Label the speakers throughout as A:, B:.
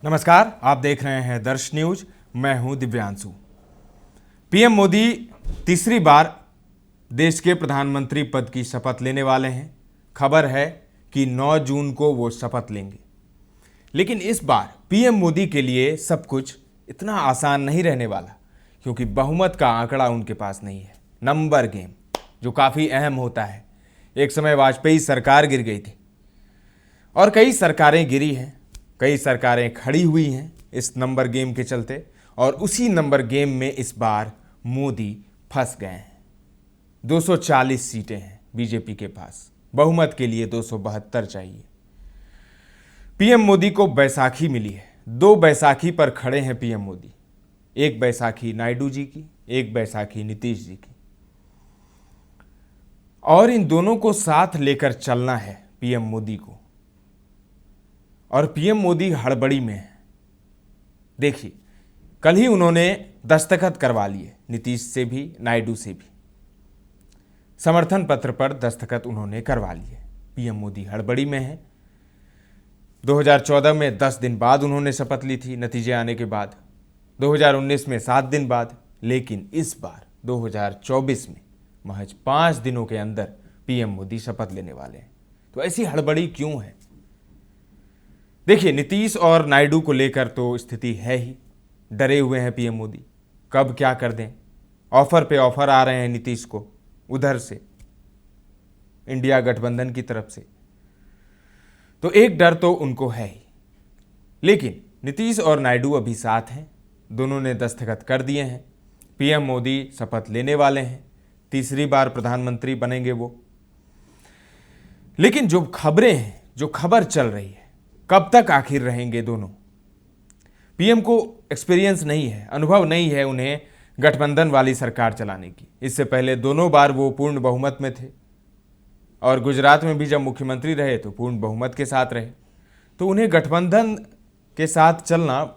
A: नमस्कार, आप देख रहे हैं दर्श न्यूज। मैं हूं दिव्यांशु। पीएम मोदी तीसरी बार देश के प्रधानमंत्री पद की शपथ लेने वाले हैं। खबर है कि 9 जून को वो शपथ लेंगे। लेकिन इस बार पीएम मोदी के लिए सब कुछ इतना आसान नहीं रहने वाला, क्योंकि बहुमत का आंकड़ा उनके पास नहीं है। नंबर गेम जो काफ़ी अहम होता है। एक समय वाजपेयी सरकार गिर गई थी और कई सरकारें गिरी हैं, कई सरकारें खड़ी हुई हैं इस नंबर गेम के चलते, और उसी नंबर गेम में इस बार मोदी फंस गए हैं। 240 सीटें हैं बीजेपी के पास, बहुमत के लिए 272 चाहिए। पीएम मोदी को बैसाखी मिली है। 2 बैसाखी पर खड़े हैं पीएम मोदी। एक बैसाखी नायडू जी की, एक बैसाखी नीतीश जी की, और इन दोनों को साथ लेकर चलना है पीएम मोदी को। और पीएम मोदी हड़बड़ी में है। देखिए, कल ही उन्होंने दस्तखत करवा लिए, नीतीश से भी नायडू से भी समर्थन पत्र पर दस्तखत उन्होंने करवा लिए। पीएम मोदी हड़बड़ी में है। 2014 में 10 दिन बाद उन्होंने शपथ ली थी, नतीजे आने के बाद। 2019 में 7 दिन बाद। लेकिन इस बार 2024 में महज 5 दिनों के अंदर पीएम मोदी शपथ लेने वाले हैं। तो ऐसी हड़बड़ी क्यों है? देखिए, नीतीश और नायडू को लेकर तो स्थिति है ही। डरे हुए हैं पीएम मोदी, कब क्या कर दें। ऑफर पे ऑफर आ रहे हैं नीतीश को उधर से, इंडिया गठबंधन की तरफ से। तो एक डर तो उनको है ही। लेकिन नीतीश और नायडू अभी साथ हैं, दोनों ने दस्तखत कर दिए हैं। पीएम मोदी शपथ लेने वाले हैं, तीसरी बार प्रधानमंत्री बनेंगे वो। लेकिन जो खबरें हैं, जो खबर चल रही है, कब तक आखिर रहेंगे दोनों? पीएम को एक्सपीरियंस नहीं है, अनुभव नहीं है उन्हें गठबंधन वाली सरकार चलाने की। इससे पहले दोनों बार वो पूर्ण बहुमत में थे, और गुजरात में भी जब मुख्यमंत्री रहे तो पूर्ण बहुमत के साथ रहे। तो उन्हें गठबंधन के साथ चलना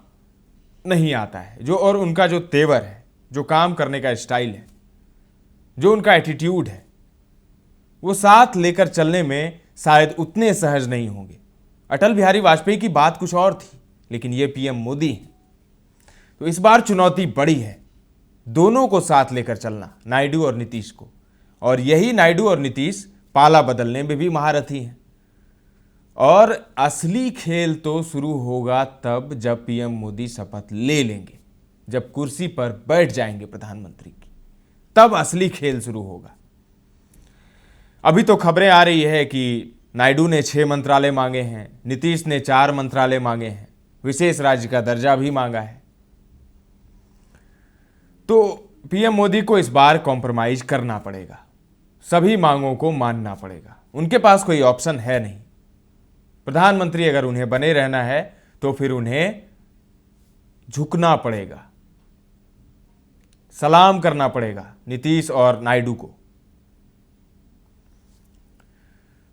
A: नहीं आता है। जो और उनका जो तेवर है, जो काम करने का स्टाइल है, जो उनका एटीट्यूड है, वो साथ लेकर चलने में शायद उतने सहज नहीं होंगे। अटल बिहारी वाजपेयी की बात कुछ और थी, लेकिन ये पीएम मोदी हैं। तो इस बार चुनौती बड़ी है, दोनों को साथ लेकर चलना, नायडू और नीतीश को। और यही नायडू और नीतीश पाला बदलने में भी महारथी हैं। और असली खेल तो शुरू होगा तब जब पीएम मोदी शपथ ले लेंगे, जब कुर्सी पर बैठ जाएंगे प्रधानमंत्री की, तब असली खेल शुरू होगा। अभी तो खबरें आ रही है कि नायडू ने 6 मंत्रालय मांगे हैं, नीतीश ने 4 मंत्रालय मांगे हैं, विशेष राज्य का दर्जा भी मांगा है। तो पीएम मोदी को इस बार कॉम्प्रोमाइज करना पड़ेगा, सभी मांगों को मानना पड़ेगा। उनके पास कोई ऑप्शन है नहीं। प्रधानमंत्री अगर उन्हें बने रहना है तो फिर उन्हें झुकना पड़ेगा, सलाम करना पड़ेगा नीतीश और नायडू को।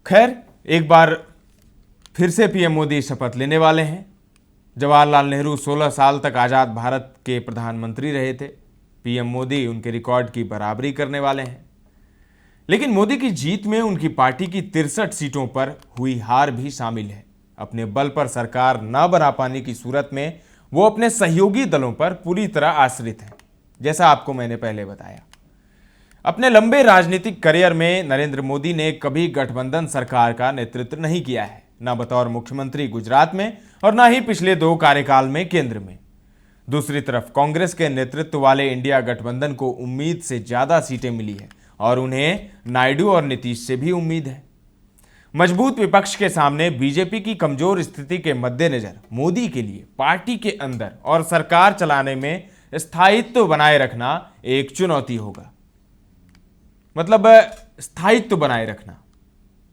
A: खैर, एक बार फिर से पीएम मोदी शपथ लेने वाले हैं। जवाहरलाल नेहरू 16 साल तक आज़ाद भारत के प्रधानमंत्री रहे थे। पीएम मोदी उनके रिकॉर्ड की बराबरी करने वाले हैं। लेकिन मोदी की जीत में उनकी पार्टी की 63 सीटों पर हुई हार भी शामिल है। अपने बल पर सरकार न बना पाने की सूरत में वो अपने सहयोगी दलों पर पूरी तरह आश्रित हैं, जैसा आपको मैंने पहले बताया। अपने लंबे राजनीतिक करियर में नरेंद्र मोदी ने कभी गठबंधन सरकार का नेतृत्व नहीं किया है, न बतौर मुख्यमंत्री गुजरात में और न ही पिछले 2 कार्यकाल में केंद्र में। दूसरी तरफ कांग्रेस के नेतृत्व वाले इंडिया गठबंधन को उम्मीद से ज्यादा सीटें मिली है, और उन्हें नायडू और नीतीश से भी उम्मीद है। मजबूत विपक्ष के सामने बीजेपी की कमजोर स्थिति के मद्देनजर मोदी के लिए पार्टी के अंदर और सरकार चलाने में स्थायित्व बनाए रखना एक चुनौती होगा। मतलब स्थायित्व बनाए रखना,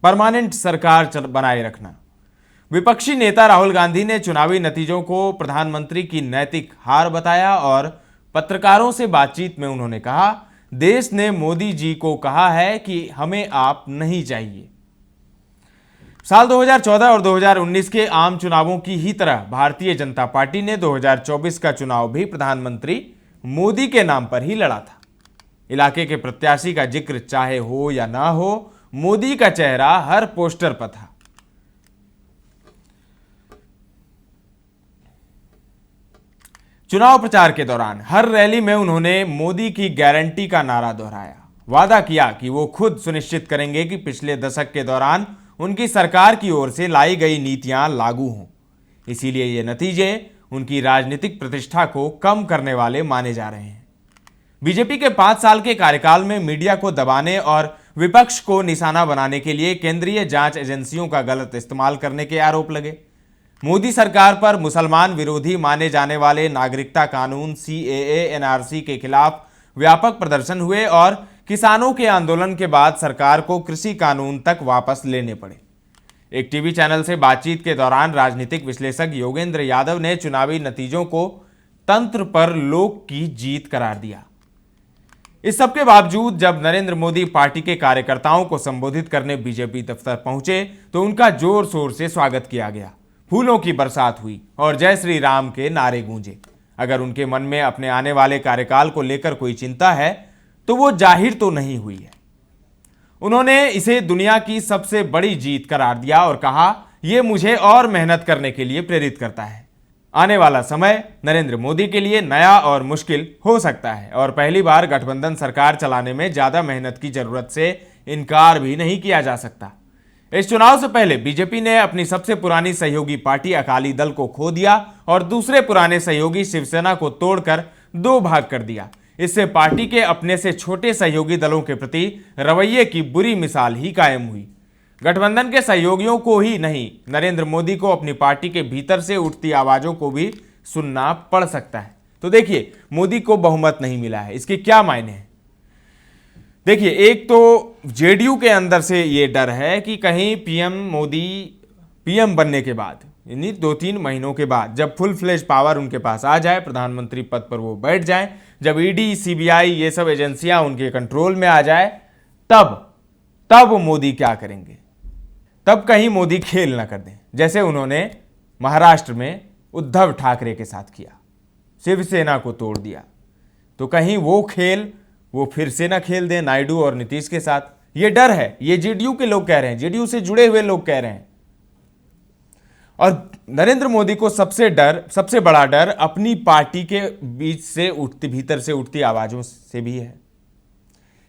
A: परमानेंट सरकार बनाए रखना। विपक्षी नेता राहुल गांधी ने चुनावी नतीजों को प्रधानमंत्री की नैतिक हार बताया, और पत्रकारों से बातचीत में उन्होंने कहा, देश ने मोदी जी को कहा है कि हमें आप नहीं चाहिए। साल 2014 और 2019 के आम चुनावों की ही तरह भारतीय जनता पार्टी ने 2024 का चुनाव भी प्रधानमंत्री मोदी के नाम पर ही लड़ा था। इलाके के प्रत्याशी का जिक्र चाहे हो या ना हो, मोदी का चेहरा हर पोस्टर पर था। चुनाव प्रचार के दौरान हर रैली में उन्होंने मोदी की गारंटी का नारा दोहराया। वादा किया कि वो खुद सुनिश्चित करेंगे कि पिछले दशक के दौरान उनकी सरकार की ओर से लाई गई नीतियां लागू हों। इसीलिए ये नतीजे उनकी राजनीतिक प्रतिष्ठा को कम करने वाले माने जा रहे हैं। बीजेपी के 5 साल के कार्यकाल में मीडिया को दबाने और विपक्ष को निशाना बनाने के लिए केंद्रीय जांच एजेंसियों का गलत इस्तेमाल करने के आरोप लगे। मोदी सरकार पर मुसलमान विरोधी माने जाने वाले नागरिकता कानून CAA NRC के खिलाफ व्यापक प्रदर्शन हुए और किसानों के आंदोलन के बाद सरकार को कृषि कानून तक वापस लेने पड़े। एक टीवी चैनल से बातचीत के दौरान राजनीतिक विश्लेषक योगेंद्र यादव ने चुनावी नतीजों को तंत्र पर लोक की जीत करार दिया। इस सबके बावजूद जब नरेंद्र मोदी पार्टी के कार्यकर्ताओं को संबोधित करने बीजेपी दफ्तर पहुंचे तो उनका जोर शोर से स्वागत किया गया। फूलों की बरसात हुई और जय श्री राम के नारे गूंजे। अगर उनके मन में अपने आने वाले कार्यकाल को लेकर कोई चिंता है तो वो जाहिर तो नहीं हुई है। उन्होंने इसे दुनिया की सबसे बड़ी जीत करार दिया और कहा, यह मुझे और मेहनत करने के लिए प्रेरित करता है। आने वाला समय नरेंद्र मोदी के लिए नया और मुश्किल हो सकता है और पहली बार गठबंधन सरकार चलाने में ज्यादा मेहनत की जरूरत से इनकार भी नहीं किया जा सकता। इस चुनाव से पहले बीजेपी ने अपनी सबसे पुरानी सहयोगी पार्टी अकाली दल को खो दिया और दूसरे पुराने सहयोगी शिवसेना को तोड़कर 2 भाग कर दिया। इससे पार्टी के अपने से छोटे सहयोगी दलों के प्रति रवैये की बुरी मिसाल ही कायम हुई। गठबंधन के सहयोगियों को ही नहीं, नरेंद्र मोदी को अपनी पार्टी के भीतर से उठती आवाजों को भी सुनना पड़ सकता है। तो देखिए, मोदी को बहुमत नहीं मिला है, इसके क्या मायने हैं। देखिए, एक तो जेडीयू के अंदर से ये डर है कि कहीं मोदी पीएम बनने के बाद, यानी 2-3 महीनों के बाद, जब फुल फ्लेज पावर उनके पास आ जाए, प्रधानमंत्री पद पर वो बैठ जाए, जब ईडी CBI ये सब एजेंसियां उनके कंट्रोल में आ जाए, तब मोदी क्या करेंगे। तब कहीं मोदी खेल ना कर दें, जैसे उन्होंने महाराष्ट्र में उद्धव ठाकरे के साथ किया, शिवसेना को तोड़ दिया। तो कहीं वो खेल वो फिर से ना खेल दें नायडू और नीतीश के साथ। ये डर है, ये जेडीयू के लोग कह रहे हैं, जेडीयू से जुड़े हुए लोग कह रहे हैं। और नरेंद्र मोदी को सबसे बड़ा डर अपनी पार्टी के बीच से भीतर से उठती आवाजों से भी है।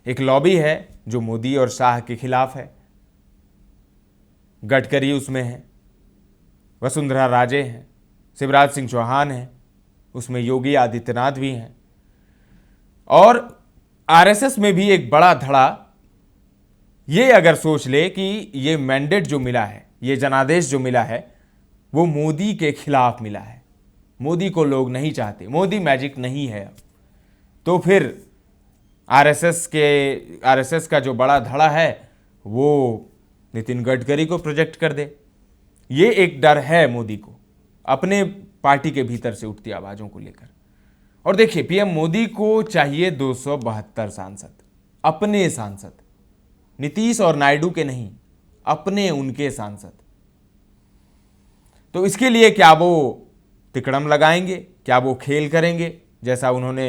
A: एक लॉबी है जो मोदी और शाह के खिलाफ है। गडकरी उसमें है, वसुंधरा राजे हैं, शिवराज सिंह चौहान हैं, उसमें योगी आदित्यनाथ भी हैं और आरएसएस में भी एक बड़ा धड़ा ये अगर सोच ले कि ये मैंडेट जो मिला है, ये जनादेश जो मिला है, वो मोदी के खिलाफ मिला है, मोदी को लोग नहीं चाहते, मोदी मैजिक नहीं है। तो फिर आरएसएस का जो बड़ा धड़ा है वो नितिन गडकरी को प्रोजेक्ट कर दे। ये एक डर है मोदी को अपने पार्टी के भीतर से उठती आवाजों को लेकर। और देखिए, पीएम मोदी को चाहिए 272 सांसद, अपने सांसद, नीतीश और नायडू के नहीं, अपने उनके सांसद। तो इसके लिए क्या वो तिकड़म लगाएंगे, क्या वो खेल करेंगे जैसा उन्होंने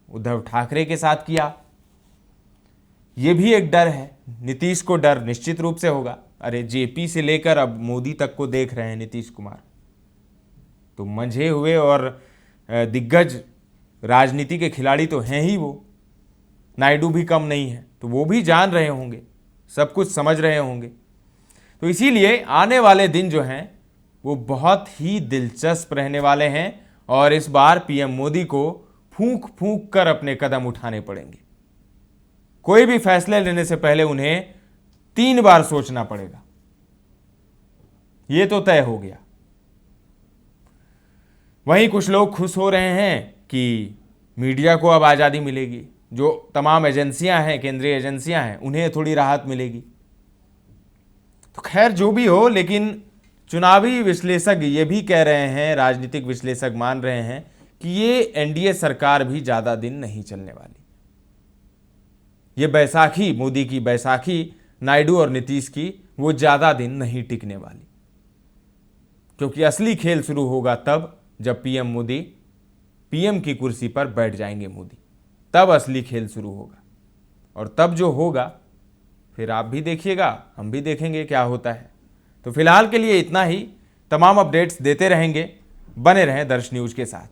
A: उद्धव ठाकरे के साथ किया। ये भी एक डर है। नीतीश को डर निश्चित रूप से होगा। अरे, जेपी से लेकर अब मोदी तक को देख रहे हैं नीतीश कुमार, तो मंझे हुए और दिग्गज राजनीति के खिलाड़ी तो हैं ही वो। नायडू भी कम नहीं है, तो वो भी जान रहे होंगे, सब कुछ समझ रहे होंगे। तो इसीलिए आने वाले दिन जो हैं वो बहुत ही दिलचस्प रहने वाले हैं और इस बार पीएम मोदी को फूंक फूंक कर अपने कदम उठाने पड़ेंगे। कोई भी फैसले लेने से पहले उन्हें 3 बार सोचना पड़ेगा। ये तो तय हो गया। वहीं कुछ लोग खुश हो रहे हैं कि मीडिया को अब आज़ादी मिलेगी, जो तमाम एजेंसियां हैं, केंद्रीय एजेंसियां हैं, उन्हें थोड़ी राहत मिलेगी। तो खैर जो भी हो, लेकिन चुनावी विश्लेषक ये भी कह रहे हैं, राजनीतिक विश्लेषक मान रहे हैं कि ये एनडीए सरकार भी ज़्यादा दिन नहीं चलने वाली। ये बैसाखी, मोदी की बैसाखी, नायडू और नीतीश की, वो ज़्यादा दिन नहीं टिकने वाली, क्योंकि असली खेल शुरू होगा तब जब पीएम मोदी पीएम की कुर्सी पर बैठ जाएंगे मोदी, तब असली खेल शुरू होगा। और तब जो होगा फिर आप भी देखिएगा, हम भी देखेंगे क्या होता है। तो फिलहाल के लिए इतना ही। तमाम अपडेट्स देते रहेंगे, बने रहें दर्श न्यूज के साथ।